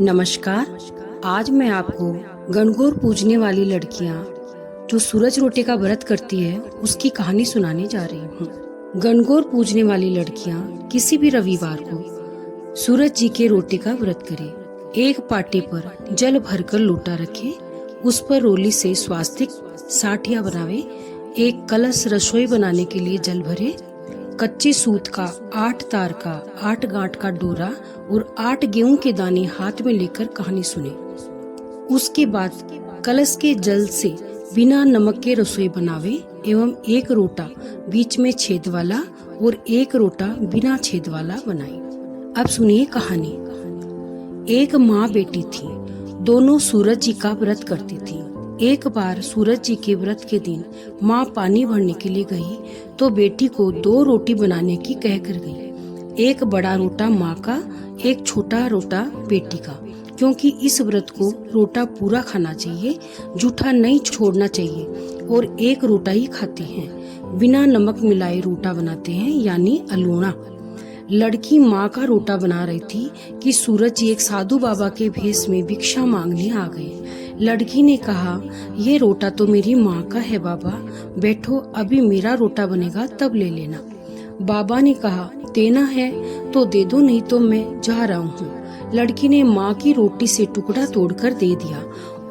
नमस्कार। आज मैं आपको गणगौर पूजने वाली लड़कियां जो सूरज रोटे का व्रत करती है उसकी कहानी सुनाने जा रही हूँ। गणगौर पूजने वाली लड़कियां किसी भी रविवार को सूरज जी के रोटे का व्रत करें। एक पाटे पर जल भरकर लोटा रखे, उस पर रोली से स्वास्तिक साठिया बनावे। एक कलश रसोई बनाने के लिए जल भरे। कच्चे सूत का 8 तार का 8 गांठ का डोरा और 8 गेहूं के दाने हाथ में लेकर कहानी सुने। उसके बाद कलश के जल से बिना नमक के रसोई बनावे एवं एक रोटा बीच में छेद वाला और एक रोटा बिना छेद वाला बनाए। अब सुनिए कहानी। एक माँ बेटी थी, दोनों सूरज जी का व्रत करती थी। एक बार सूरज जी के व्रत के दिन माँ पानी भरने के लिए गई तो बेटी को 2 रोटी बनाने की कह कर गई। एक बड़ा रोटा माँ का, एक छोटा रोटा बेटी का, क्योंकि इस व्रत को रोटा पूरा खाना चाहिए, जूठा नहीं छोड़ना चाहिए और एक रोटा ही खाते हैं। बिना नमक मिलाए रोटा बनाते हैं यानी अलोड़ा। लड़की माँ का रोटा बना रही थी कि सूरज जी एक साधु बाबा के भेष में भिक्षा मांगने आ गए। लड़की ने कहा, ये रोटा तो मेरी माँ का है बाबा, बैठो, अभी मेरा रोटा बनेगा तब ले लेना। बाबा ने कहा, देना है तो दे दो, नहीं तो मैं जा रहा हूँ। लड़की ने माँ की रोटी से टुकड़ा तोड़कर दे दिया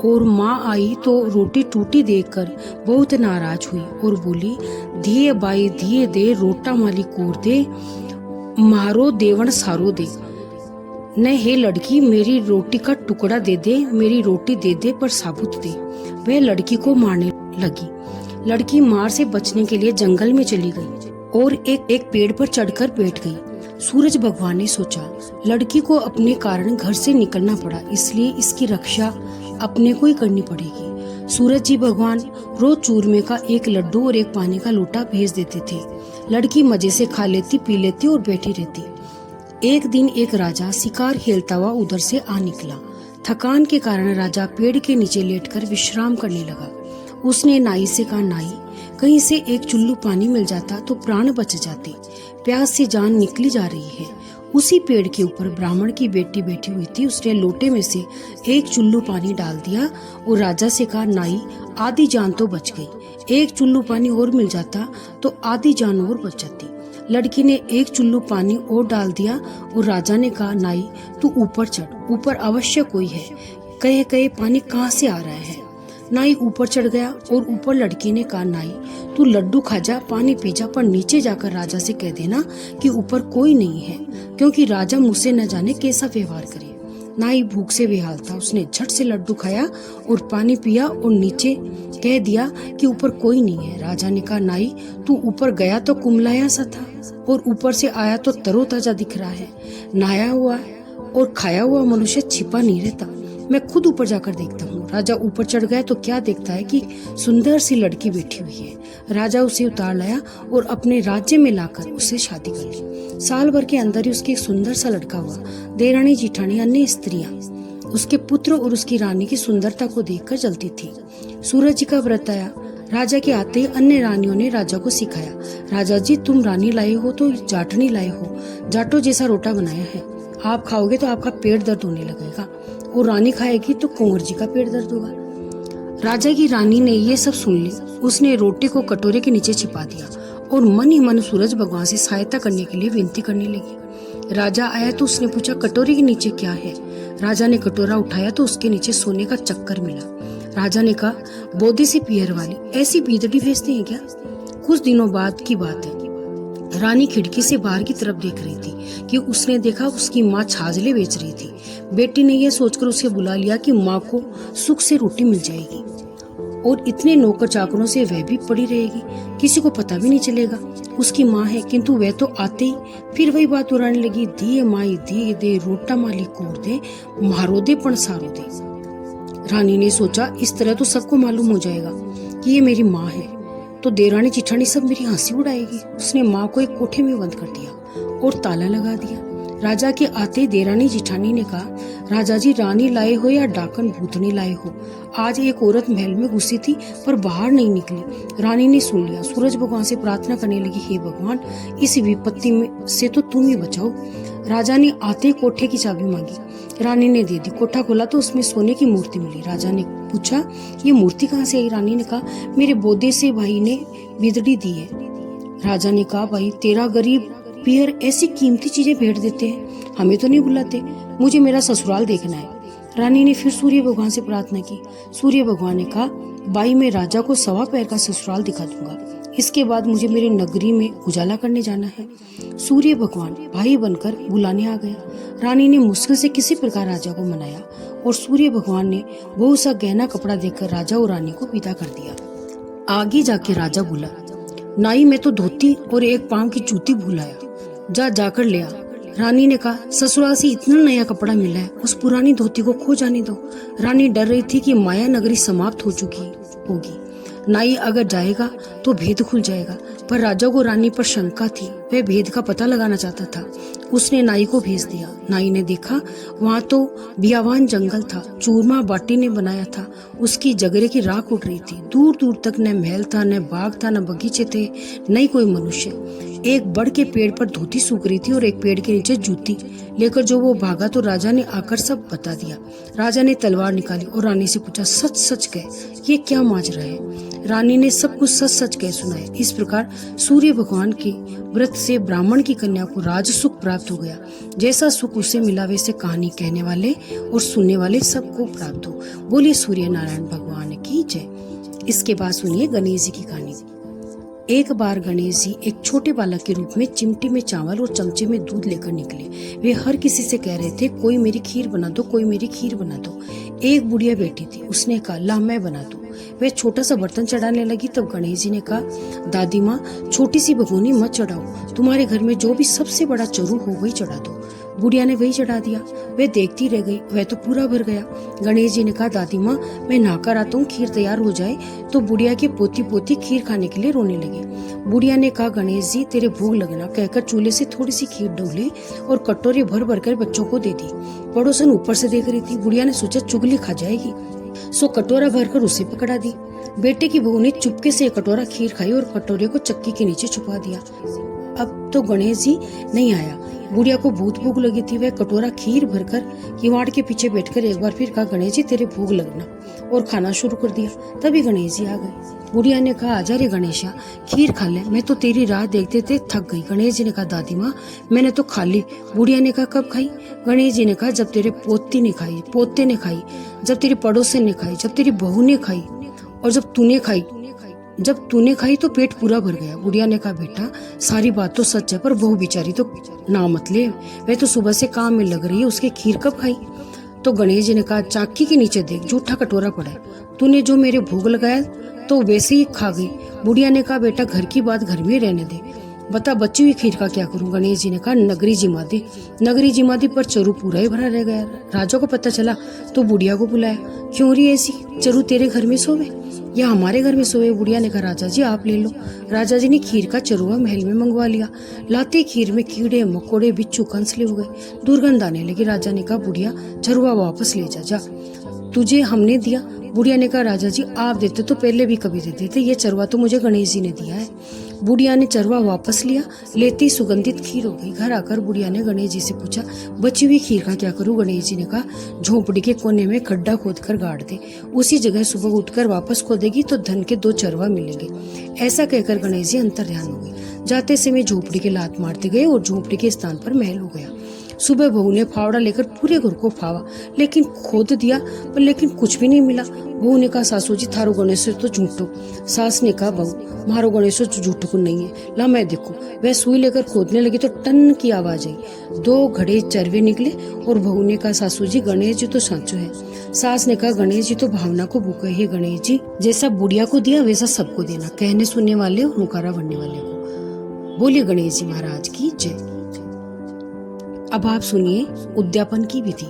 और माँ आई तो रोटी टूटी देखकर बहुत नाराज हुई और बोली, दिए बाई दिए दे, रोटा माली कोर दे, मारो देवण सारो दे। न हे लड़की, मेरी रोटी का टुकड़ा दे दे, मेरी रोटी दे दे पर साबुत दे। वह लड़की को मारने लगी। लड़की मार से बचने के लिए जंगल में चली गई और एक पेड़ पर चढ़कर बैठ गई। सूरज भगवान ने सोचा, लड़की को अपने कारण घर से निकलना पड़ा, इसलिए इसकी रक्षा अपने को ही करनी पड़ेगी। सूरज जी भगवान रोज चूरमे का एक लड्डू और एक पानी का लोटा भेज देते थे। लड़की मजे से खा लेती, पी लेती और बैठी रहती। एक दिन एक राजा शिकार खेलता हुआ उधर से आ निकला। थकान के कारण राजा पेड़ के नीचे लेटकर विश्राम करने लगा। उसने नाई से कहा, नाई, कहीं से एक चुल्लू पानी मिल जाता तो प्राण बच जाते, प्यास से जान निकली जा रही है। उसी पेड़ के ऊपर ब्राह्मण की बेटी बैठी हुई थी। उसने लोटे में से एक चुल्लू पानी डाल दिया और राजा से कहा, नाई, आधी जान तो बच गई, एक चुल्लू पानी और मिल जाता तो आधी जान और बच जाती। लड़की ने एक चुल्लू पानी और डाल दिया और राजा ने कहा, नाई, तू ऊपर चढ़, ऊपर अवश्य कोई है, कहे कहे पानी कहाँ से आ रहा है। नाई ऊपर चढ़ गया और ऊपर लड़की ने कहा, नाई, तू लड्डू खा जा, पानी पी जा, पर नीचे जाकर राजा से कह देना कि ऊपर कोई नहीं है, क्योंकि राजा मुझसे न जाने कैसा व्यवहार करे। नाई भूख से बेहाल था। उसने झट से लड्डू खाया और पानी पिया और नीचे कह दिया कि ऊपर कोई नहीं है। राजा ने कहा, नाई, तू ऊपर गया तो कुमलाया सा था और ऊपर से आया तो तरोताजा दिख रहा है। नहाया हुआ और खाया हुआ मनुष्य छिपा नहीं रहता, मैं खुद ऊपर जाकर देखता हूँ। राजा ऊपर चढ़ गया तो क्या देखता है कि सुंदर सी लड़की बैठी हुई है। राजा उसे उतार लाया और अपने राज्य में लाकर उससे शादी कर ली। साल भर के अंदर ही उसके एक सुंदर सा लड़का हुआ। देरानी जेठानी अन्य स्त्रियां उसके पुत्र और उसकी रानी की सुंदरता को देखकर जलती थी। सूरज जी का व्रत आया। राजा के आते ही अन्य रानियों ने राजा को सिखाया, राजा जी, तुम रानी लाए हो तो जाटनी लाए हो, जाटो जैसा रोटा बनाया है, आप खाओगे तो आपका पेट दर्द होने लगेगा और रानी खाएगी तो कुंवर जी का पेट दर्द होगा। राजा की रानी ने ये सब सुन ली। उसने रोटी को कटोरे के नीचे छिपा दिया और मन ही मन सूरज भगवान से सहायता करने के लिए विनती करने लगी। राजा आया तो उसने पूछा, कटोरे के नीचे क्या है। राजा ने कटोरा उठाया तो उसके नीचे सोने का चक्कर मिला। राजा ने कहा, बोधी सी पियर वाली, ऐसी बीदड़ी भेजते हैं क्या। कुछ दिनों बाद की बात है। रानी खिड़की से बाहर की तरफ देख रही थी कि उसने देखा उसकी माँ छाजले बेच रही थी। बेटी ने यह सोचकर उसे बुला लिया कि माँ को सुख से रोटी मिल जाएगी और इतने नौकर चाकरों से वह भी पड़ी रहेगी, किसी को पता भी नहीं चलेगा उसकी माँ है। किंतु वह तो आते ही फिर वही बात उड़ाने लगी, दिए माई दिए दे, रोटा माली कोर दे, मारो दे पण सारो दे। रानी ने सोचा, इस तरह तो सबको मालूम हो जाएगा कि ये मेरी माँ है, तो देरानी चिठानी सब मेरी हंसी उड़ाएगी। उसने माँ को एक कोठे में बंद कर दिया और ताला लगा दिया। राजा के आते देरानी जिठानी ने कहा, राजा जी, रानी लाए हो या डाकन भूतनी लाए हो। आज एक औरत महल में घुसी थी पर बाहर नहीं निकली। रानी ने सुन लिया। सूरज भगवान से प्रार्थना करने लगी, हे भगवान, इस विपत्ति में से तो तुम ही बचाओ। राजा ने आते ही कोठे की चाबी मांगी। रानी ने दे दी। कोठा खोला तो उसमें सोने की मूर्ति मिली। राजा ने पूछा, ये मूर्ति कहाँ से आई? रानी ने कहा, मेरे बोदे से भाई ने बिदड़ी दी है। राजा ने कहा, भाई तेरा गरीब पीहर ऐसी कीमती चीजें भेंट देते हैं, हमें तो नहीं बुलाते, मुझे मेरा ससुराल देखना है। रानी ने फिर सूर्य भगवान से प्रार्थना की। सूर्य भगवान ने कहा, भाई मैं राजा को 1.25 पैर का ससुराल दिखा दूंगा, इसके बाद मुझे मेरी नगरी में उजाला करने जाना है। सूर्य भगवान भाई बनकर बुलाने आ गया। रानी ने मुश्किल से किसी प्रकार राजा को मनाया और सूर्य भगवान ने बहुत सा गहना कपड़ा देकर राजा और रानी को विदा कर दिया। आगे जाके राजा बोला, नाई मैं तो धोती और एक पांव की जूती भूल आया, जाकर ले आ। रानी ने कहा, ससुराल से इतना नया कपड़ा मिला है, उस पुरानी धोती को खो जाने दो। रानी डर रही थी कि माया नगरी समाप्त हो चुकी होगी, नाई अगर जाएगा तो भेद खुल जाएगा। पर राजा को रानी पर शंका थी, वह भेद का पता लगाना चाहता था। उसने नाई को भेज दिया। नाई ने देखा वहाँ तो बियावान जंगल था, चूरमा बाटी ने बनाया था, उसकी जगरे की राख उठ रही थी। दूर दूर तक न महल था, न बाग था, न बगीचे थे, न ही कोई मनुष्य। एक बड़ के पेड़ पर धोती सूख रही थी और एक पेड़ के नीचे जूती लेकर जो वो भागा तो राजा ने आकर सब बता दिया। राजा ने तलवार निकाली और रानी से पूछा, सच सच कह, ये क्या माजरा है? रानी ने सब कुछ सच सच कह सुनाया। इस प्रकार सूर्य भगवान के व्रत से ब्राह्मण की कन्या को राज सुख प्राप्त हो गया। जैसा सुख उसे मिला वैसे कहानी कहने वाले और सुनने वाले सबको प्राप्त हो। बोलिए सूर्य नारायण भगवान की जय। इसके बाद सुनिए गणेश जी की कहानी। एक बार गणेश जी एक छोटे बालक के रूप में चिमटी में चावल और चमचे में दूध लेकर निकले। वे हर किसी से कह रहे थे, कोई मेरी खीर बना दो, कोई मेरी खीर बना दो। एक बुढ़िया बैठी थी, उसने कहा, ला मैं बना दूं। वह छोटा सा बर्तन चढ़ाने लगी, तब गणेश जी ने कहा, दादी माँ छोटी सी भगोनी मत चढ़ाओ, तुम्हारे घर में जो भी सबसे बड़ा चरू हो वही चढ़ा दो। बुढ़िया ने वही चढ़ा दिया। वह देखती रह गई, वह तो पूरा भर गया। गणेश जी ने कहा, दादी माँ मैं नहाकर आता हूँ, खीर तैयार हो जाए। तो बुढ़िया के पोती पोती खीर खाने के लिए रोने लगे। बुढ़िया ने कहा, गणेश जी तेरे भूख लगना, कहकर चूल्हे से थोड़ी सी खीर डोली और कटोरी भर भर कर बच्चों को दे दी। पड़ोसन ऊपर से देख रही थी। बुढ़िया ने सोचा चुगली खा जाएगी, सो कटोरा भरकर उसे पकड़ा दी। बेटे की बहू ने चुपके से एक कटोरा खीर खाई और कटोरे को चक्की के नीचे छुपा दिया। अब तो गणेश जी नहीं आया। बुढ़िया को बहुत भूख लगी थी। वह कटोरा खीर भरकर किवाड़ के पीछे बैठकर एक बार फिर कहा, गणेश जी तेरे भूख लगना, और खाना शुरू कर दिया। तभी गणेश जी आ गए। बुढ़िया ने कहा, आजा रे गणेशा, खीर खा ले, मैं तो तेरी राह देखते थे थक गई। गणेश जी ने कहा, दादी माँ मैंने तो खा ली। बुढ़िया ने कहा, कब खाई? गणेश जी ने कहा, जब तेरे पोते ने खाई, जब तेरी पड़ोसन ने खाई, जब तेरी बहू ने खाई और जब तूने खाई तो पेट पूरा भर गया। बुढ़िया ने कहा, बेटा सारी बात तो सच है, पर बहू बेचारी तो ना मत ले, वह तो सुबह से काम में लग रही है, उसके खीर कब खाई? तो गणेश जी ने कहा, चाकी के नीचे देख, जूठा कटोरा पड़ा है, तूने जो मेरे भोग लगाया तो वैसे ही खा गई। बुढ़िया ने कहा, बेटा घर की बात घर में रहने दे, बता बची हुई खीर का क्या करूं? गणेश जी ने कहा, नगरी जिमा दे, पर चरू पूरा ही भरा रह गया। राजा को पता चला तो बुढ़िया को बुलाया, क्यों रही ऐसी, चरू तेरे घर में सोवे या हमारे घर में सोए? बुढ़िया ने कहा, राजा जी आप ले लो। राजा जी ने खीर का चरुआ महल में मंगवा लिया। लाते खीर में कीड़े मकोड़े बिच्छू कंसले हो गए, दुर्गंध आने लगी। राजा ने कहा, बुढ़िया चरुआ वापस ले जा, तुझे हमने दिया। बुढ़िया ने कहा, राजा जी आप देते तो पहले भी कभी देते थे, ये चरवा तो मुझे गणेश जी ने दिया है। बुढ़िया ने चरवा वापस लिया, लेती सुगंधित खीर हो गई। घर आकर बुढ़िया ने गणेश जी से पूछा, बची हुई खीर का क्या करूं? गणेश जी ने कहा, झोपड़ी के कोने में खड्डा खोदकर गाड़ दे, उसी जगह सुबह उठकर वापस खोदेगी तो धन के 2 चरवा मिलेंगे। ऐसा कहकर गणेश जी अंतर्ध्यान हो गए। जाते समय झोपड़ी के लात मारते गए और झोपड़ी के स्थान पर महल हो गया। सुबह बहू ने फावड़ा लेकर पूरे घर को फावा, लेकिन खोद दिया पर लेकिन कुछ भी नहीं मिला। बहू ने कहा, सासू जी थारो गणेश तो झूठो। सास ने कहा, बहू मारो गणेश तो झूठो को नहीं है, ला मैं देखो। वह सुई लेकर खोदने लगी तो टन की आवाज आई। 2 घड़े चरवे निकले और बहू ने कहा, सासू जी गणेश जी तो सांचो है। सास ने कहा, गणेश जी तो भावना को भूखे है। गणेश जी जैसा बुढ़िया को दिया वैसा सबको देना, कहने सुनने वाले और हुंकारा भरने वाले को। बोलिए गणेश जी महाराज की जय। अब आप सुनिए उद्यापन की विधि।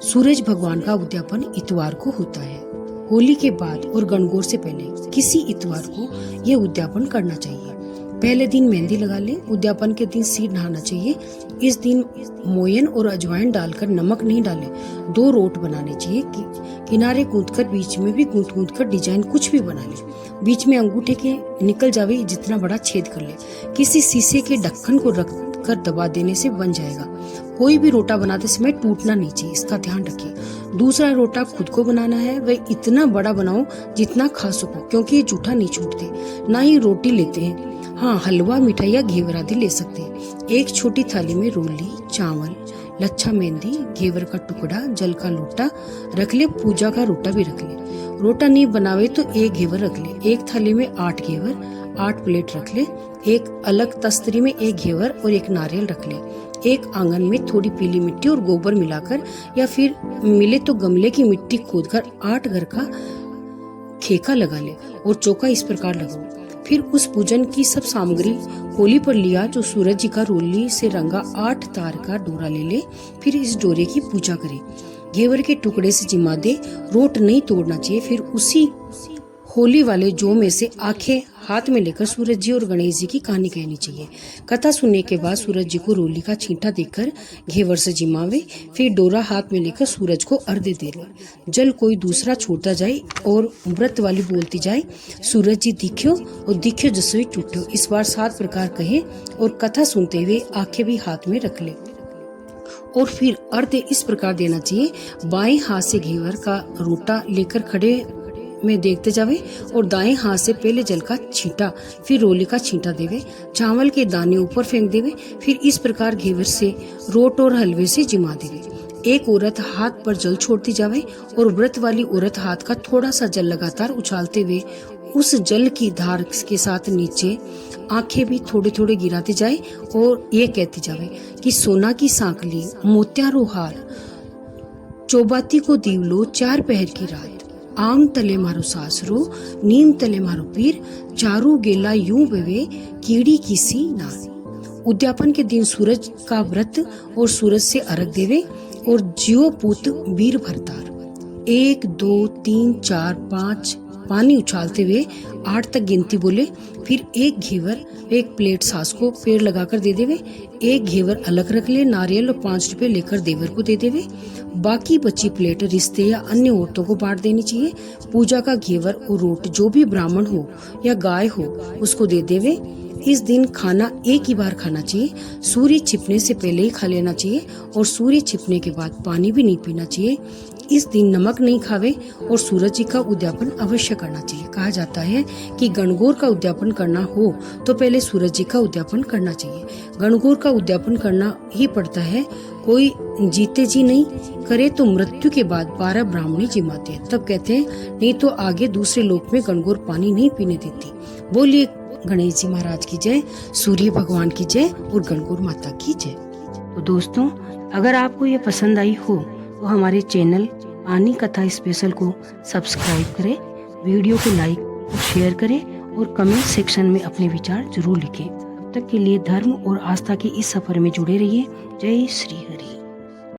सूरज भगवान का उद्यापन इतवार को होता है। होली के बाद और गणगौर से पहले किसी इतवार को यह उद्यापन करना चाहिए। पहले दिन मेहंदी लगा ले। उद्यापन के दिन सिर नहाना चाहिए। इस दिन मोयन और अजवाइन डालकर नमक नहीं डाले। 2 रोट बनाने चाहिए, किनारे गूंथकर बीच में भी गूंथ कर डिजाइन कुछ भी बना ले। बीच में अंगूठे के निकल जावे जितना बड़ा छेद कर ले। किसी शीशे के ढक्कन को रख कर दबा देने से बन जाएगा। कोई भी रोटा बनाते समय टूटना नहीं चाहिए, इसका ध्यान रखिए। दूसरा रोटा खुद को बनाना है, वह इतना बड़ा बनाओ जितना खा सको, क्योंकि ये जूठा नहीं छूटते। ना ही रोटी लेते हैं। हाँ, हलवा, मिठाई या घेवर आदि ले सकते हैं। एक छोटी थाली में रोली, चावल, लच्छा मेहंदी, घेवर का टुकड़ा, जल का लोटा रख ले। पूजा का रोटा भी रख ले। रोटा नहीं बनावे तो एक घेवर रख ले। एक थाली में 8 घेवर, 8 प्लेट रख ले। एक अलग तस्तरी में एक घेवर और एक नारियल रख ले। एक आंगन में थोड़ी पीली मिट्टी और गोबर मिलाकर या फिर मिले तो गमले की मिट्टी खोदकर 8 घर का खेका लगा ले और चौका इस प्रकार लगाओ। फिर उस पूजन की सब सामग्री होली पर लिया जो सूरज जी का रोली से रंगा 8 तार का डोरा ले ले। फिर इस डोरे की पूजा करे। घेवर के टुकड़े से जिमा दे। रोट नहीं तोड़ना चाहिए। फिर उसी होली वाले जो में से आंखें हाथ में लेकर सूरज जी और गणेश जी की कहानी कहनी चाहिए। कथा सुनने के बाद सूरज जी को रोली का छींटा देकर घेवर से जिमावे। फिर डोरा हाथ में लेकर सूरज को अर्घ्य दे ले। जल कोई दूसरा छोड़ता जाए और व्रत वाली बोलती जाए, सूरज जी दिख्यो और दिख्यो जसोई टूट्यो। इस बार 7 प्रकार कहे और कथा सुनते हुए आंखें भी हाथ में रख ले। और फिर अर्घ्य इस प्रकार देना चाहिए। बाएं हाथ से घेवर का रोटा लेकर खड़े में देखते जावे और दाएं हाथ से पहले जल का छींटा, फिर रोली का छींटा देवे। चावल के दाने ऊपर फेंक देवे। फिर इस प्रकार घेवर से रोट और हलवे से जिमा देवे। एक औरत हाथ पर जल छोड़ती जावे और व्रत वाली औरत हाथ का थोड़ा सा जल लगातार उछालते हुए उस जल की धार के साथ नीचे आंखें भी थोड़े थोड़े गिराती जाए और ये कहती जावे कि सोना की सांकली, मोत्यारो हार, चौबाती को दीवलो, 4 पहर की रात, आम तले मारो सासरो, नीम तले मारो पीर, चारू गेला यूं बेवे, कीड़ी किसी नार। उद्यापन के दिन सूरज का व्रत और सूरज से अर्घ देवे और जियो पूत वीर भरतार। 1 2 3 4 5 पानी उछालते हुए 8 तक गिनती बोले। फिर एक घेवर, 1 प्लेट सास को पेड़ लगाकर दे देवे। एक घेवर अलग रख ले। नारियल और 5 रुपए लेकर देवर को दे देवे। बाकी बची प्लेट रिश्ते या अन्य औरतों को बांट देनी चाहिए। पूजा का घेवर और रोट जो भी ब्राह्मण हो या गाय हो उसको दे देवे। इस दिन खाना एक ही बार खाना चाहिए। सूर्य छिपने से पहले ही खा लेना चाहिए और सूर्य छिपने के बाद पानी भी नहीं पीना चाहिए। इस दिन नमक नहीं खावे और सूरज जी का उद्यापन अवश्य करना चाहिए। कहा जाता है कि गणगौर का उद्यापन करना हो तो पहले सूरज जी का उद्यापन करना चाहिए। गणगौर का उद्यापन करना ही पड़ता है। कोई जीते जी नहीं करे तो मृत्यु के बाद 12 ब्राह्मणी जिमाते हैं, तब कहते हैं नहीं तो आगे दूसरे लोक में गणगौर पानी नहीं पीने देती। बोलिए गणेश जी महाराज की जय, सूर्य भगवान की जय और गणगौर माता की जय। तो दोस्तों, अगर आपको ये पसंद आई हो तो हमारे चैनल पानी कथा स्पेशल को सब्सक्राइब करें, वीडियो को लाइक और शेयर करें और कमेंट सेक्शन में अपने विचार जरूर लिखें। तब तक के लिए धर्म और आस्था के इस सफर में जुड़े रहिए। जय श्री हरि।